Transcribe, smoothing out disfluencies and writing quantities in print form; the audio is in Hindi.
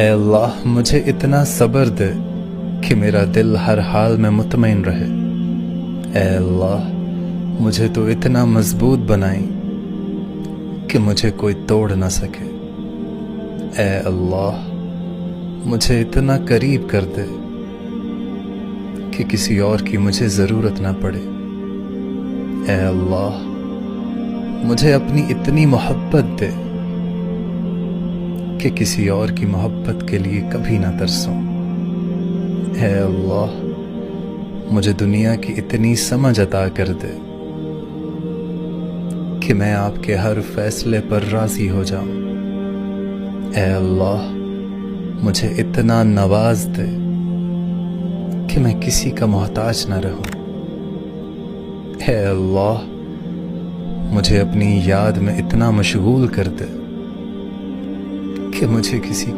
ऐ अल्लाह मुझे इतना सब्र दे कि मेरा दिल हर हाल में मुतमईन रहे। ऐ अल्लाह मुझे तो इतना मजबूत बनाई कि मुझे कोई तोड़ ना सके। ऐ अल्लाह मुझे इतना करीब कर दे कि किसी और की मुझे ज़रूरत ना पड़े। ऐ अल्लाह मुझे अपनी इतनी मोहब्बत दे कि किसी और की मोहब्बत के लिए कभी ना तरसूं। ऐ अल्लाह मुझे दुनिया की इतनी समझ अता कर दे कि मैं आपके हर फैसले पर राजी हो जाऊं। ऐ अल्लाह मुझे इतना नवाज दे कि मैं किसी का मोहताज ना रहूं। ऐ अल्लाह मुझे अपनी याद में इतना मशगूल कर दे कि मुझे किसी की